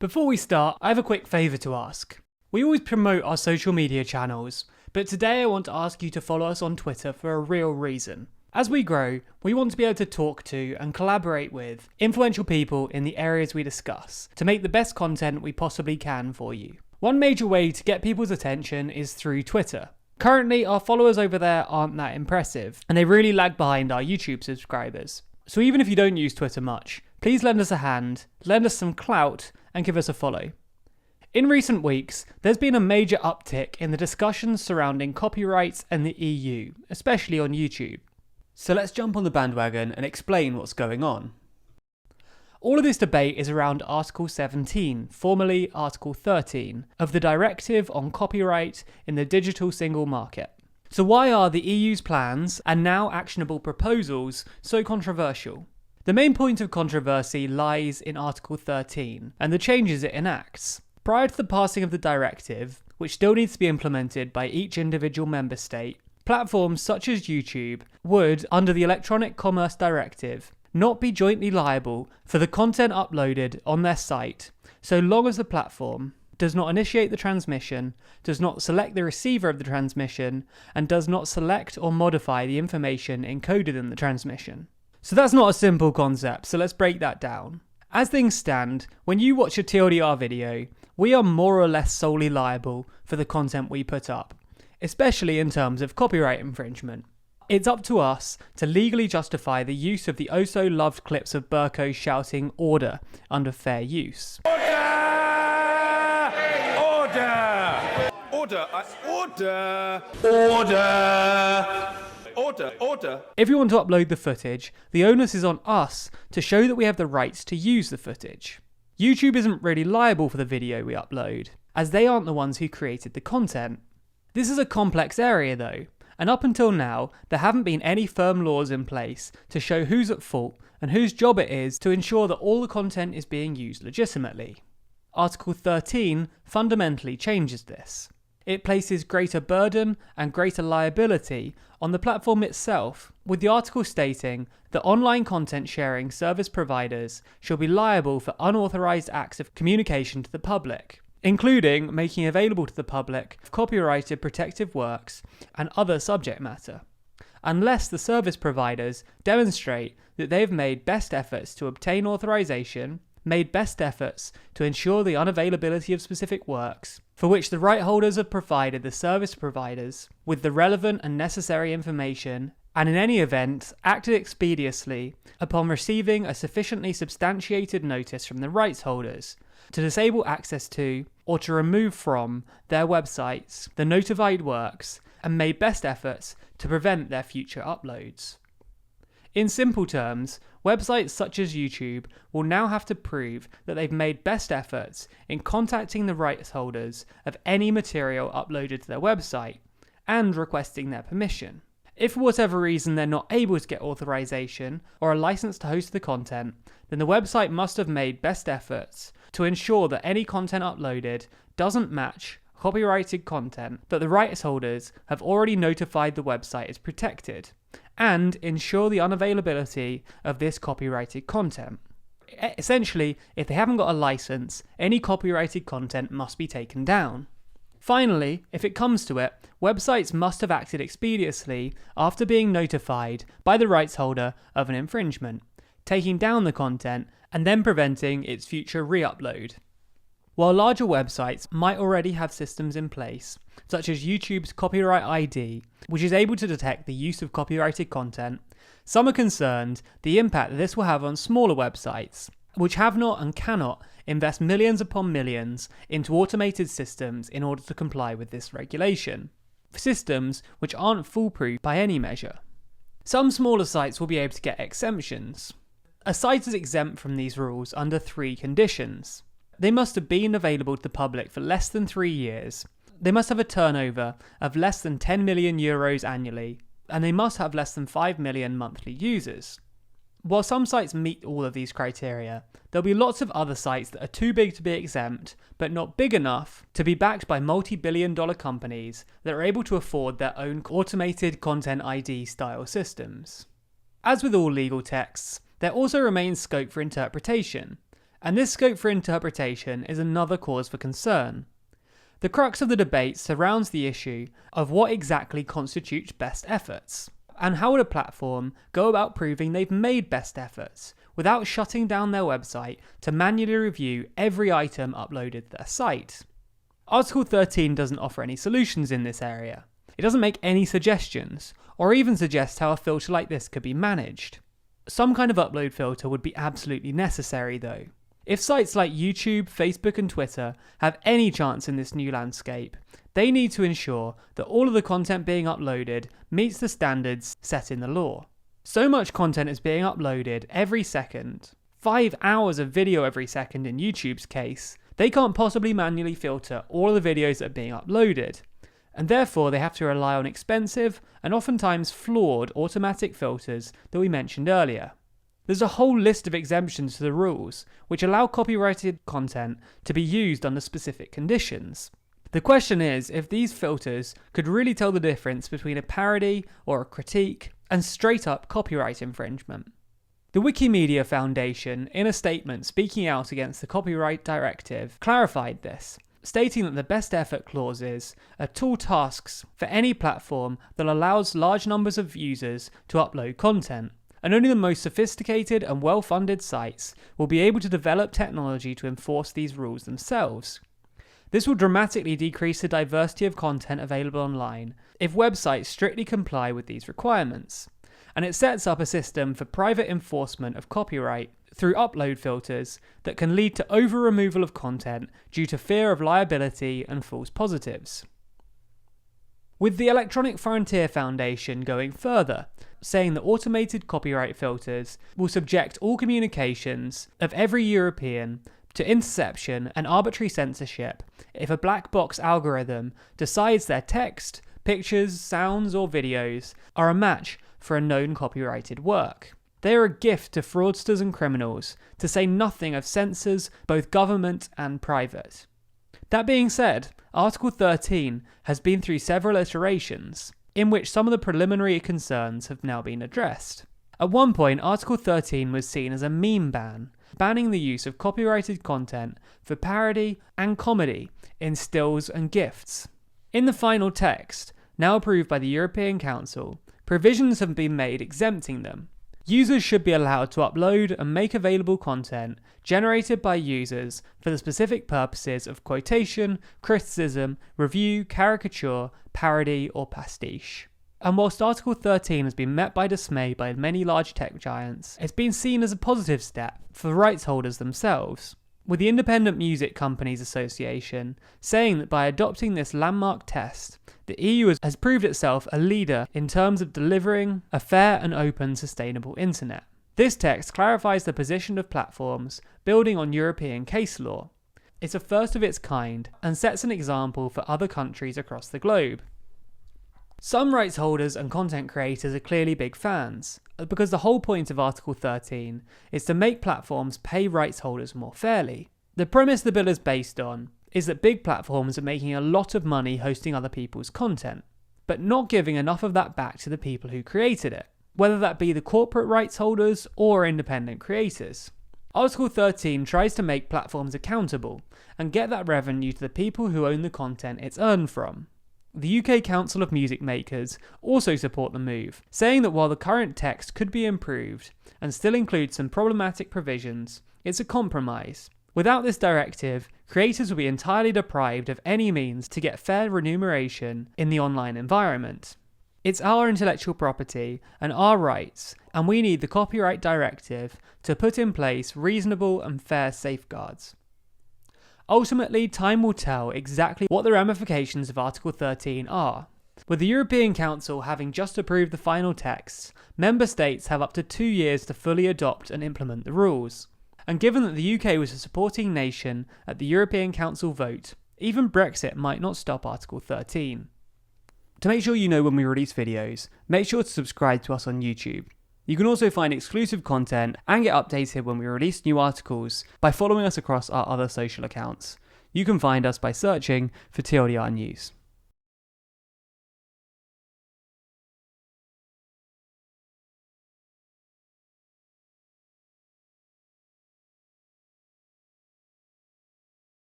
Before we start, I have a quick favour to ask. We always promote our social media channels, but today I want to ask you to follow us on Twitter for a real reason. As we grow, we want to be able to talk to and collaborate with influential people in the areas we discuss to make the best content we possibly can for you. One major way to get people's attention is through Twitter. Currently, our followers over there aren't that impressive, and they really lag behind our YouTube subscribers. So even if you don't use Twitter much, please lend us a hand, lend us some clout, and give us a follow. In recent weeks, there's been a major uptick in the discussions surrounding copyrights and the EU, especially on YouTube. So let's jump on the bandwagon and explain what's going on. All of this debate is around Article 17, formerly Article 13, of the Directive on Copyright in the Digital Single Market. So why are the EU's plans and now actionable proposals so controversial? The main point of controversy lies in Article 13 and the changes it enacts. Prior to the passing of the directive, which still needs to be implemented by each individual member state, platforms such as YouTube would, under the Electronic Commerce Directive, not be jointly liable for the content uploaded on their site so long as the platform does not initiate the transmission, does not select the receiver of the transmission, and does not select or modify the information encoded in the transmission. So that's not a simple concept, so let's break that down. As things stand, when you watch a TLDR video, we are more or less solely liable for the content we put up, especially in terms of copyright infringement. It's up to us to legally justify the use of the oh-so-loved clips of Burko shouting "Order" under fair use. Order! If we want to upload the footage, the onus is on us to show that we have the rights to use the footage. YouTube isn't really liable for the video we upload, as they aren't the ones who created the content. This is a complex area though, and up until now, there haven't been any firm laws in place to show who's at fault and whose job it is to ensure that all the content is being used legitimately. Article 13 fundamentally changes this. It places greater burden and greater liability on the platform itself, with the article stating that online content sharing service providers shall be liable for unauthorized acts of communication to the public, including making available to the public copyrighted protected works and other subject matter, unless the service providers demonstrate that they have made best efforts to obtain authorization, made best efforts to ensure the unavailability of specific works, for which the right holders have provided the service providers with the relevant and necessary information, and in any event acted expeditiously upon receiving a sufficiently substantiated notice from the rights holders to disable access to or to remove from their websites the notified works, and made best efforts to prevent their future uploads. In simple terms, websites such as YouTube will now have to prove that they've made best efforts in contacting the rights holders of any material uploaded to their website and requesting their permission. If for whatever reason they're not able to get authorization or a license to host the content, then the website must have made best efforts to ensure that any content uploaded doesn't match copyrighted content that the rights holders have already notified the website is protected, and ensure the unavailability of this copyrighted content. Essentially, if they haven't got a license, any copyrighted content must be taken down. Finally, if it comes to it, websites must have acted expeditiously after being notified by the rights holder of an infringement, taking down the content and then preventing its future re-upload. While larger websites might already have systems in place, such as YouTube's Copyright ID, which is able to detect the use of copyrighted content, some are concerned the impact that this will have on smaller websites, which have not and cannot invest millions upon millions into automated systems in order to comply with this regulation. Systems which aren't foolproof by any measure. Some smaller sites will be able to get exemptions. A site is exempt from these rules under 3 conditions. They must have been available to the public for less than 3 years. They must have a turnover of less than 10 million euros annually, and they must have less than 5 million monthly users. While some sites meet all of these criteria, there'll be lots of other sites that are too big to be exempt, but not big enough to be backed by multi-billion-dollar companies that are able to afford their own automated content ID style systems. As with all legal texts, there also remains scope for interpretation, And this scope for interpretation is another cause for concern. The crux of the debate surrounds the issue of what exactly constitutes best efforts, and how would a platform go about proving they've made best efforts without shutting down their website to manually review every item uploaded to their site. Article 13 doesn't offer any solutions in this area. It doesn't make any suggestions, or even suggest how a filter like this could be managed. Some kind of upload filter would be absolutely necessary though. If sites like YouTube, Facebook and Twitter have any chance in this new landscape, they need to ensure that all of the content being uploaded meets the standards set in the law. So much content is being uploaded every second, 5 hours of video every second in YouTube's case, they can't possibly manually filter all of the videos that are being uploaded, and therefore they have to rely on expensive and oftentimes flawed automatic filters that we mentioned earlier. There's a whole list of exemptions to the rules which allow copyrighted content to be used under specific conditions. The question is if these filters could really tell the difference between a parody or a critique and straight up copyright infringement. The Wikimedia Foundation, in a statement speaking out against the Copyright Directive, clarified this, stating that the best effort clauses are tall tasks for any platform that allows large numbers of users to upload content, and only the most sophisticated and well-funded sites will be able to develop technology to enforce these rules themselves. This will dramatically decrease the diversity of content available online if websites strictly comply with these requirements, and it sets up a system for private enforcement of copyright through upload filters that can lead to over-removal of content due to fear of liability and false positives. With the Electronic Frontier Foundation going further, saying that automated copyright filters will subject all communications of every European to interception and arbitrary censorship if a black box algorithm decides their text, pictures, sounds or videos are a match for a known copyrighted work. They are a gift to fraudsters and criminals, to say nothing of censors, both government and private. That being said, Article 13 has been through several iterations, in which some of the preliminary concerns have now been addressed. At one point, Article 13 was seen as a meme ban, banning the use of copyrighted content for parody and comedy in stills and GIFs. In the final text, now approved by the European Council, provisions have been made exempting them. Users should be allowed to upload and make available content generated by users for the specific purposes of quotation, criticism, review, caricature, parody, or pastiche. And whilst Article 13 has been met by dismay by many large tech giants, it's been seen as a positive step for rights holders themselves, with the Independent Music Companies Association saying that by adopting this landmark test, the EU has proved itself a leader in terms of delivering a fair and open sustainable internet. This text clarifies the position of platforms building on European case law. It's a first of its kind and sets an example for other countries across the globe. Some rights holders and content creators are clearly big fans, because the whole point of Article 13 is to make platforms pay rights holders more fairly. The premise the bill is based on is that big platforms are making a lot of money hosting other people's content, but not giving enough of that back to the people who created it, whether that be the corporate rights holders or independent creators. Article 13 tries to make platforms accountable and get that revenue to the people who own the content it's earned from. The UK Council of Music Makers also support the move, saying that while the current text could be improved and still includes some problematic provisions, it's a compromise. Without this directive, creators will be entirely deprived of any means to get fair remuneration in the online environment. It's our intellectual property and our rights, and we need the Copyright Directive to put in place reasonable and fair safeguards. Ultimately, time will tell exactly what the ramifications of Article 13 are. With the European Council having just approved the final texts, member states have up to 2 years to fully adopt and implement the rules. And given that the UK was a supporting nation at the European Council vote, even Brexit might not stop Article 13. To make sure you know when we release videos, make sure to subscribe to us on YouTube. You can also find exclusive content and get updated when we release new articles by following us across our other social accounts. You can find us by searching for TLDR News.